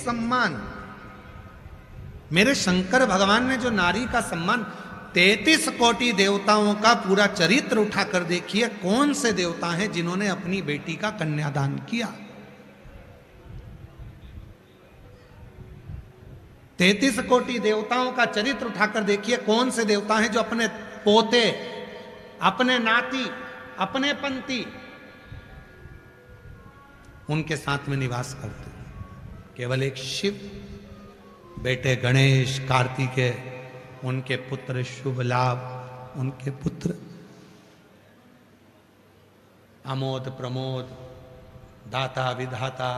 सम्मान, मेरे शंकर भगवान ने जो नारी का सम्मान, 33 कोटि देवताओं का पूरा चरित्र उठाकर देखिए, कौन से देवता हैं जिन्होंने अपनी बेटी का कन्यादान किया। 33 कोटि देवताओं का चरित्र उठाकर देखिए, कौन से देवता हैं जो अपने पोते, अपने नाती, अपने पंती उनके साथ में निवास करते हैं। केवल एक शिव, बेटे गणेश, कार्तिकेय, उनके पुत्र शुभ लाभ, उनके पुत्र अमोद प्रमोद, दाता विधाता,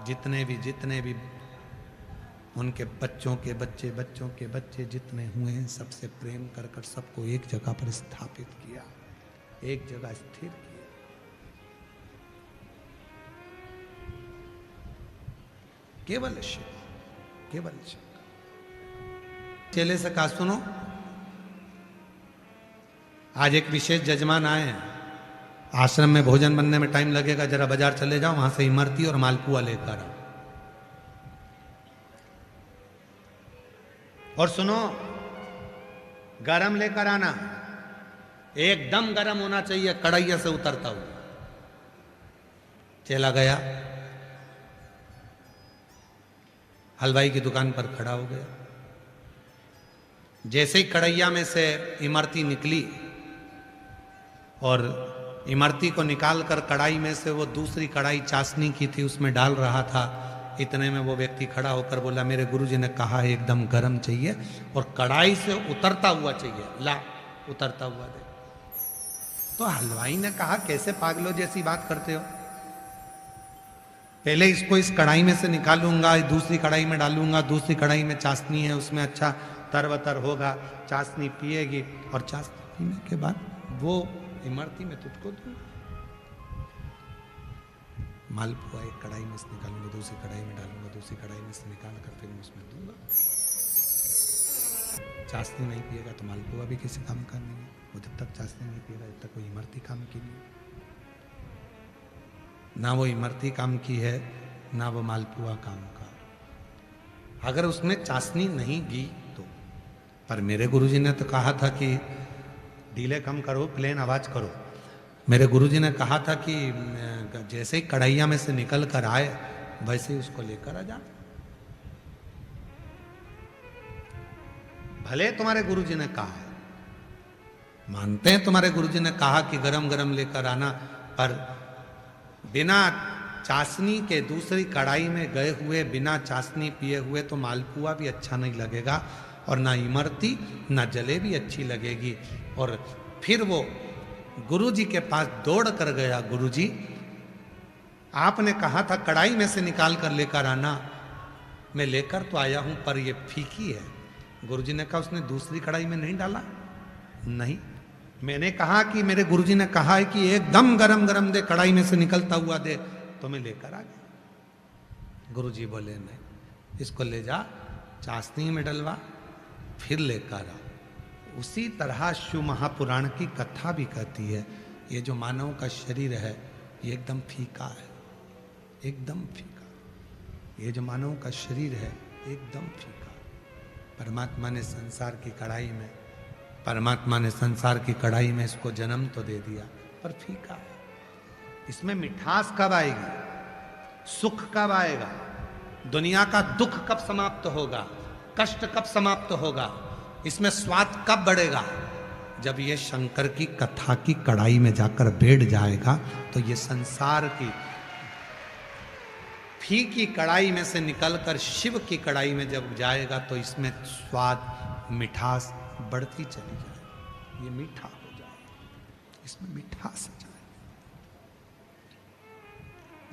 जितने भी उनके बच्चों के बच्चे जितने हुए हैं, सबसे प्रेम कर कर सबको एक जगह पर स्थापित किया, एक जगह स्थिर किया। केवल शिव, केवल शिव। चेले से कहा, सुनो, आज एक विशेष जजमान आए हैं, आश्रम में भोजन बनने में टाइम लगेगा, जरा बाजार चले जाओ, वहां से इमरती और मालपुआ लेकर आओ। और सुनो, गरम लेकर आना, एकदम गरम होना चाहिए, कढ़ैया से उतरता हुआ। चेला गया, हलवाई की दुकान पर खड़ा हो गया। जैसे ही कढ़ैया में से इमरती निकली और इमरती को निकालकर कढ़ाई में से वो दूसरी कढ़ाई चाशनी की थी उसमें डाल रहा था, इतने में वो व्यक्ति खड़ा होकर बोला, मेरे गुरुजी ने कहा है एकदम गर्म चाहिए और कढ़ाई से उतरता हुआ चाहिए, ला उतरता हुआ दे। तो हलवाई ने कहा, कैसे पागलों जैसी बात करते हो, पहले इसको इस कढ़ाई में से निकालूंगा, दूसरी कढ़ाई में डालूंगा, दूसरी कढ़ाई में चाशनी है, उसमें अच्छा तरवतर होगा, चाशनी पिएगी और चाशनी पीने के बाद वो इमरती में तुझको दूंगा। मालपुआ एक कढ़ाई में से निकालूंगा, दूसरी कढ़ाई में डालूंगा, दूसरी कढ़ाई में से निकाल कर फिर उसमें दूंगा। चाशनी नहीं पिएगा तो मालपुआ भी किसी काम का नहीं है। वो जब तक चाशनी नहीं पिएगा जब तक कोई इमरती काम की नहीं, ना वो इमरती काम की है, ना वो मालपुआ काम का। अगर उसमें चाशनी नहीं गी तो, पर मेरे गुरुजी ने तो कहा था कि डीले कम करो, प्लेन आवाज करो। मेरे गुरुजी ने कहा था कि जैसे ही कढ़ैया में से निकल कर आए वैसे ही उसको लेकर आ जा। भले तुम्हारे गुरुजी ने कहा है, मानते हैं तुम्हारे गुरुजी ने कहा कि गरम गरम लेकर आना, पर बिना चाशनी के दूसरी कढ़ाई में गए हुए, बिना चाशनी पिए हुए तो मालपुआ भी अच्छा नहीं लगेगा और ना इमरती ना जलेबी अच्छी लगेगी। और फिर वो गुरुजी के पास दौड़ कर गया, गुरुजी आपने कहा था कढ़ाई में से निकाल कर लेकर आना, मैं लेकर तो आया हूं पर ये फीकी है। गुरुजी ने कहा, उसने दूसरी कढ़ाई में नहीं डाला? नहीं, मैंने कहा कि मेरे गुरुजी ने कहा है कि एकदम गरम गरम दे, कढ़ाई में से निकलता हुआ दे, तो मैं लेकर आ गया। गुरुजी बोले, नहीं, इसको ले जा, चाशनी में डलवा, फिर लेकर आ। उसी तरह शिव महापुराण की कथा भी कहती है, ये जो मानव का शरीर है ये एकदम फीका है, एकदम फीका। ये जो मानव का शरीर है एकदम फीका। परमात्मा ने संसार की कढ़ाई में, परमात्मा ने संसार की कढ़ाई में इसको जन्म तो दे दिया, पर फीका है। इसमें मिठास कब आएगी, सुख कब आएगा, दुनिया का दुख कब समाप्त होगा, कष्ट कब समाप्त होगा, इसमें स्वाद कब बढ़ेगा? जब ये शंकर की कथा की कढ़ाई में जाकर बैठ जाएगा तो ये संसार की फीकी कढ़ाई में से निकलकर शिव की कढ़ाई में जब जाएगा तो इसमें स्वाद, मिठास बढ़ती चली जाएगी, ये मीठा हो जाएगा, इसमें मिठास आ जाएगी,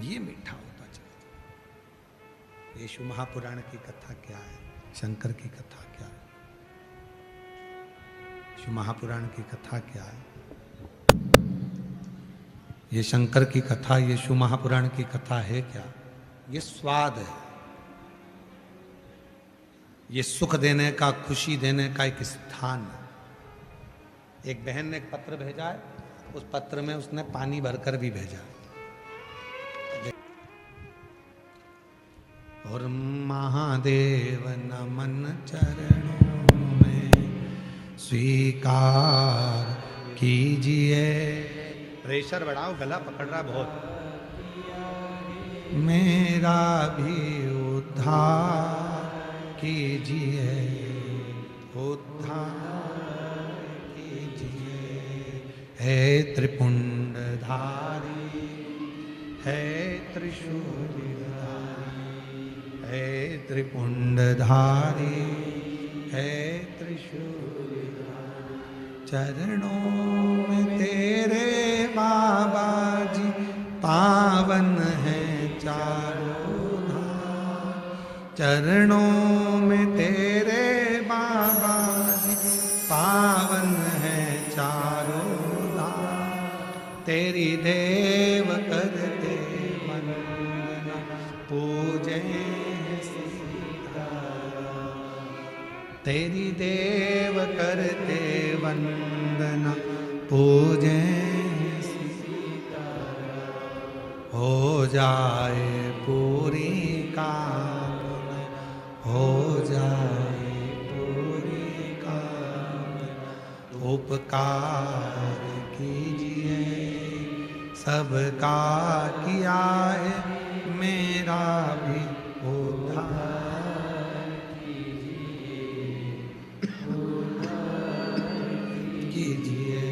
ये मीठा होता चला। ये शिव महापुराण की कथा क्या है, शंकर की कथा क्या है, शिव महापुराण की कथा क्या है, ये शंकर की कथा, ये शिव महापुराण की कथा है क्या? ये स्वाद है, ये सुख देने का, खुशी देने का एक स्थान है। एक बहन ने एक पत्र भेजा है, उस पत्र में उसने पानी भरकर भी भेजा। और महादेव नमन चरणों में स्वीकार कीजिए। प्रेशर बढ़ाओ, गला पकड़ रहा बहुत। मेरा भी उद्धार कीजिए, उद्धार कीजिए। हे त्रिपुंडधारी, हे त्रिशूलधारी, हे त्रिपुंडधारी, हे त्रिशूलधारी। चरणों में तेरे बाबा जी पावन है चारों धाम। चरणों में तेरे बाबा जी पावन है चारों धाम। तेरी देव करते वंदना पूजे सीताराम। तेरी देव करते वंदना पूजे हो जाए पूरी कामना, हो जाए पूरी कामना। उपकार कीजिए, सबका किया है, मेरा भी उद्धार कीजिए।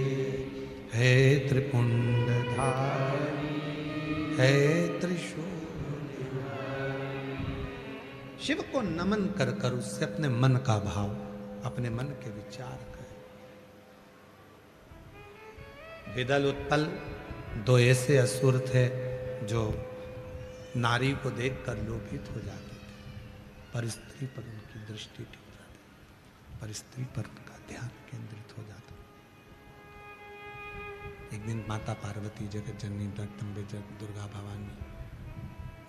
हे त्रिपुंडधारी, है त्रिशूल। शिव को नमन कर कर उससे अपने मन का भाव, अपने मन के विचार कर। विदल उत्पल दो ऐसे असुर थे जो नारी को देखकर लोभित हो जाते थे, पर स्त्री पर उनकी दृष्टि टिक जाती, पर स्त्री पर उनका ध्यान केंद्रित हो जाता। एक दिन माता पार्वती, जगत जननी, जगदम्बे, दुर्गा भवानी,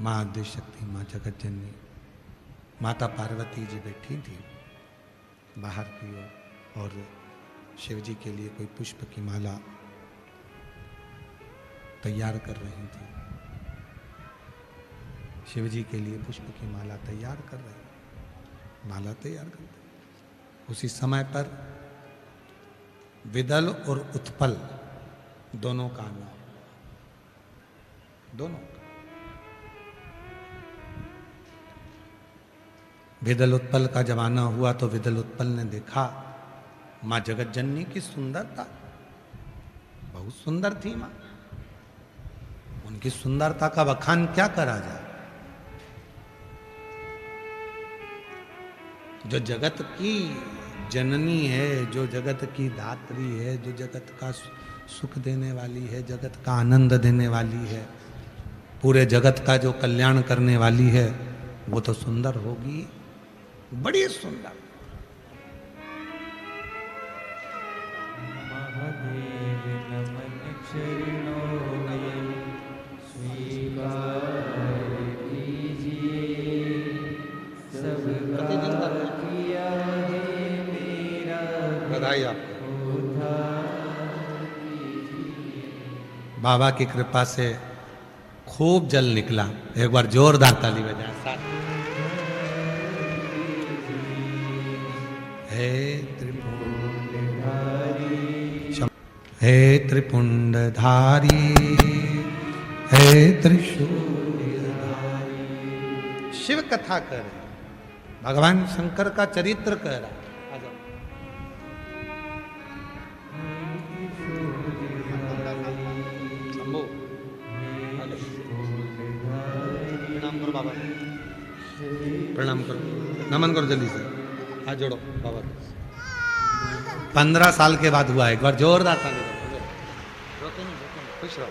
माँ आद्यशक्ति, माँ जगत जननी, माता पार्वती जी बैठी थी बाहर की ओर और शिव जी के लिए कोई पुष्प की माला तैयार कर रही थी। शिव जी के लिए पुष्प की माला तैयार कर रही, माला तैयार कर रही। उसी समय पर विदल और उत्पल दोनों का आना, दोनों का। विदल उत्पल का जब आना हुआ तो विदल उत्पल ने देखा मां जगत जननी की सुंदरता, बहुत सुंदर थी मां। उनकी सुंदरता का बखान क्या करा जाए। जो जगत की जननी है, जो जगत की धात्री है, जो जगत का सुख देने वाली है, जगत का आनंद देने वाली है, पूरे जगत का जो कल्याण करने वाली है, वो तो सुंदर होगी, बड़ी सुंदर। महादेव नमन चरणों में स्वीकार कीजिए। सबका किया है मेरा बधाई आपको। बाबा की कृपा से खूब जल निकला। एक बार जोरदार ताली बजाएं साथ। हे त्रिपुंडधारी, हे त्रिपुंडधारी, हे त्रिशूलधारी। शिव कथा कर, भगवान शंकर का चरित्र कह रहा। प्रणाम करो, नमन करो जल्दी से, हाथ जोड़ो बाबा। 15 साल के बाद हुआ, एक बार जोरदार ताली बजाओ। रोके नहीं, खुश रहो।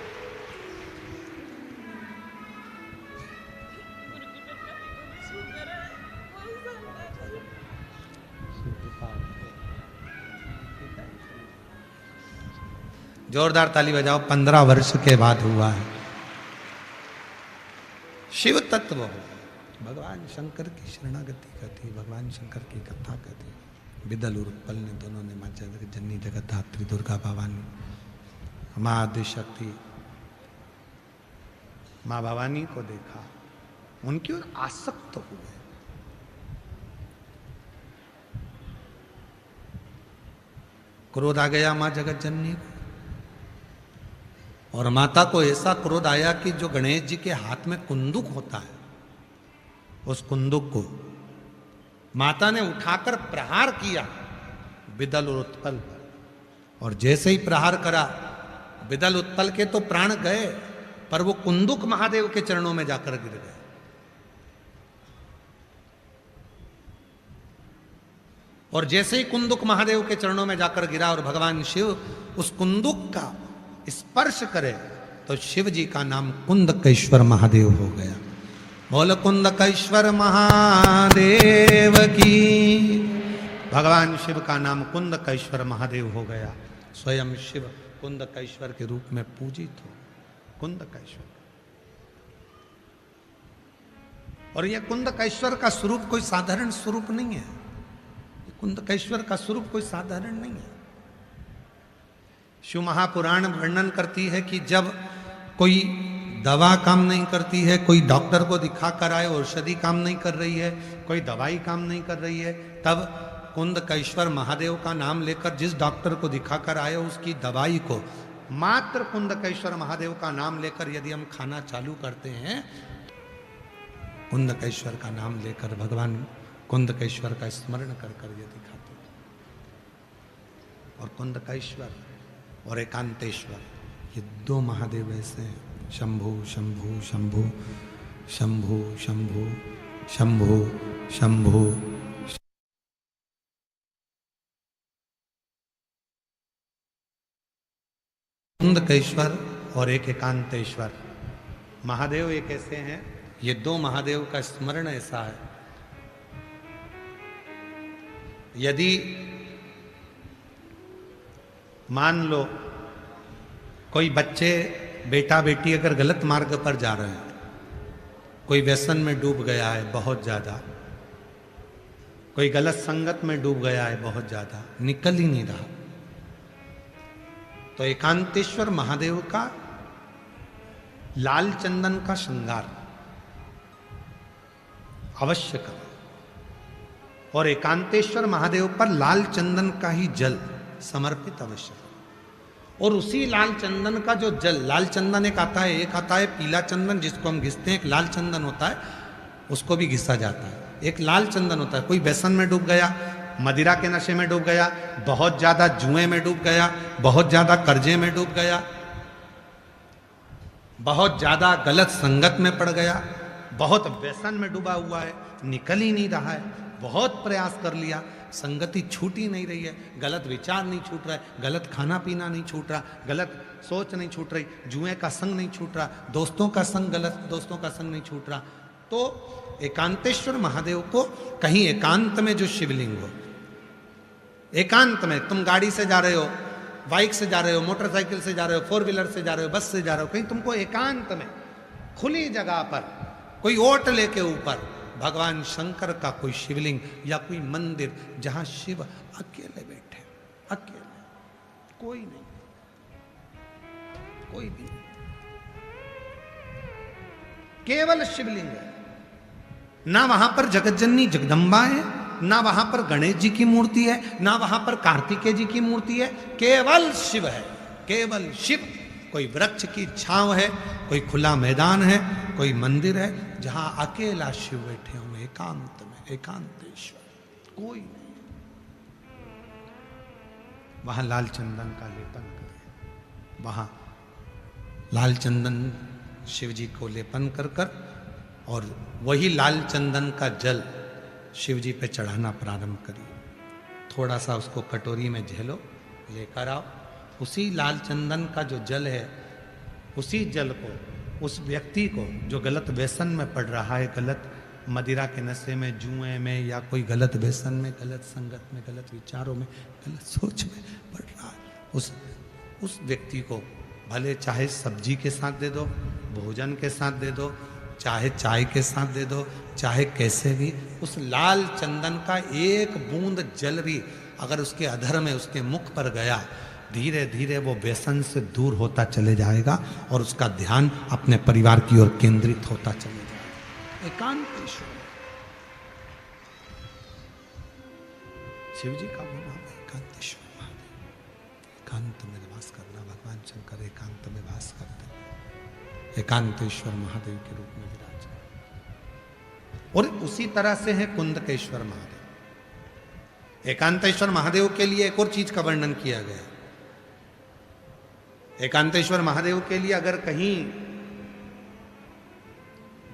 जोरदार ताली बजाओ। 15 वर्ष के बाद हुआ है। शिव तत्व हो, भगवान शंकर की शरणागति करती, भगवान शंकर की कथा करती। विदल और उत्पल ने दोनों ने माँ जगत जननी, जगत धात्री, दुर्गा भवानी, माँ आदिशक्ति, माँ भवानी को देखा। उनकी ओर आसक्त हुए। क्रोध आ गया मां जगत जननी को, और माता को ऐसा क्रोध आया कि जो गणेश जी के हाथ में कुंदुक होता है, उस कुंदुक को माता ने उठाकर प्रहार किया विदल और उत्पल पर। और जैसे ही प्रहार करा, विदल उत्पल के तो प्राण गए, पर वो कुंदुक महादेव के चरणों में जाकर गिर गए। और जैसे ही कुंदुक महादेव के चरणों में जाकर गिरा और भगवान शिव उस कुंदुक का स्पर्श करे, तो शिव जी का नाम कुंदकेश्वर महादेव हो गया। बोल कुंदकेश्वर महादेव की। भगवान शिव का नाम कुंदकेश्वर महादेव हो गया। स्वयं शिव कुंदकेश्वर के रूप में पूजित हो, कुंदकेश्वर। और यह कुंदकेश्वर का स्वरूप कोई साधारण स्वरूप नहीं है। कुंदकेश्वर का स्वरूप कोई साधारण नहीं है। शिव महापुराण वर्णन करती है कि जब कोई दवा काम नहीं करती है, कोई डॉक्टर को दिखा कर आए, औषधि काम नहीं कर रही है, कोई दवाई काम नहीं कर रही है, तब कुंदकेश्वर महादेव का नाम लेकर जिस डॉक्टर को दिखा कर आए, उसकी दवाई को मात्र कुंदकेश्वर महादेव का नाम लेकर यदि हम खाना चालू करते हैं, कुंदकेश्वर का नाम लेकर, भगवान कुंदकेश्वर का स्मरण कर कर यदि खाते हैं, और कुंदकेश्वर और एकांतेश्वर, ये दो महादेव ऐसे हैं। शंभु शंभु शंभु शंभु शंभु शंभु शंभु। कुंदकेश्वर और एक एकांतेश्वर महादेव एक ऐसे हैं, ये दो महादेव का स्मरण ऐसा है। यदि मान लो कोई बच्चे, बेटा बेटी अगर गलत मार्ग पर जा रहे हैं, कोई व्यसन में डूब गया है बहुत ज्यादा, कोई गलत संगत में डूब गया है बहुत ज्यादा, निकल ही नहीं रहा, तो एकांतेश्वर महादेव का लाल चंदन का श्रृंगार अवश्य करें, और एकांतेश्वर महादेव पर लाल चंदन का ही जल समर्पित अवश्य करें। और उसी लाल चंदन का जो जल, लाल चंदन एक आता है पीला चंदन जिसको हम घिसते हैं, एक लाल चंदन होता है उसको भी घिसा जाता है। एक लाल चंदन होता है, कोई व्यसन में डूब गया, मदिरा के नशे में डूब गया, बहुत ज्यादा जुए में डूब गया, बहुत ज्यादा कर्जे में डूब गया, बहुत ज्यादा गलत संगत में पड़ गया, बहुत व्यसन में डूबा हुआ है, निकल ही नहीं रहा है, बहुत प्रयास कर लिया, संगति छूट ही नहीं रही है, गलत विचार नहीं छूट रहा है, गलत खाना पीना नहीं छूट रहा, गलत सोच नहीं छूट रही, जुए का संग नहीं छूट रहा, दोस्तों का संग, गलत दोस्तों का संग नहीं छूट रहा, तो एकांतेश्वर महादेव को कहीं एकांत में जो शिवलिंग हो, एकांत में, तुम गाड़ी से जा रहे हो, बाइक से जा रहे हो, मोटरसाइकिल से जा रहे हो, फोर व्हीलर से जा रहे हो, बस से जा रहे हो, कहीं तुमको एकांत में खुली जगह पर कोई ओट लेके ऊपर भगवान शंकर का कोई शिवलिंग या कोई मंदिर जहां शिव अकेले बैठे, अकेले, कोई नहीं, कोई भी नहीं, केवल शिवलिंग है, ना वहां पर जगतजननी जगदम्बा है, ना वहां पर गणेश जी की मूर्ति है, ना वहां पर कार्तिकेय जी की मूर्ति है, केवल शिव है, केवल शिव। कोई वृक्ष की छांव है, कोई खुला मैदान है, कोई मंदिर है जहां अकेला शिव बैठे हुए एकांत में, एकांतेश्वर, कोई नहीं। वहां लाल चंदन का लेपन करें, वहां लाल चंदन शिव जी को लेपन कर कर, और वही लाल चंदन का जल शिव जी पे चढ़ाना प्रारंभ करिए। थोड़ा सा उसको कटोरी में झेलो, लेकर आओ, उसी लाल चंदन का जो जल है, उसी जल को उस व्यक्ति को जो गलत व्यसन में पड़ रहा है, गलत मदिरा के नशे में, जुए में, या कोई गलत व्यसन में, गलत संगत में, गलत विचारों में, गलत सोच में पड़ रहा है, उस व्यक्ति को भले चाहे सब्जी के साथ दे दो, भोजन के साथ दे दो, चाहे चाय के साथ दे दो, चाहे कैसे भी, उस लाल चंदन का एक बूंद जल भी अगर उसके अधर में, उसके मुख पर गया, धीरे धीरे वो व्यसन से दूर होता चले जाएगा और उसका ध्यान अपने परिवार की ओर केंद्रित होता चले जाएगा। एकांतेश्वर। शिव जी का नाम है एकांतेश्वर महादेव। एकांत में वास करना, भगवान शंकर एकांत में वास करते, एकांतेश्वर महादेव के रूप में विराज। और उसी तरह से है कुंदकेश्वर महादेव। एकांतेश्वर महादेव के लिए एक और चीज का वर्णन किया गया। एकांतेश्वर महादेव के लिए अगर कहीं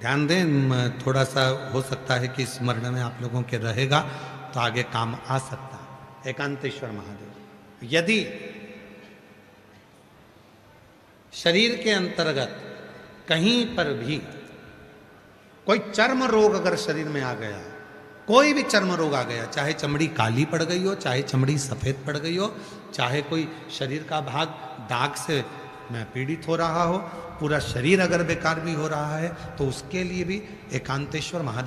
ध्यान दें, थोड़ा सा हो सकता है कि स्मरण में आप लोगों के रहेगा तो आगे काम आ सकता है। एकांतेश्वर महादेव, यदि शरीर के अंतर्गत कहीं पर भी कोई चर्म रोग अगर शरीर में आ गया, कोई भी चर्म रोग आ गया, चाहे चमड़ी काली पड़ गई हो, चाहे चमड़ी सफेद पड़ गई हो, चाहे कोई शरीर का भाग दाग से मैं पीड़ित हो रहा हो, पूरा शरीर अगर बेकार भी हो रहा है, तो उसके लिए भी एकांतेश्वर महादेव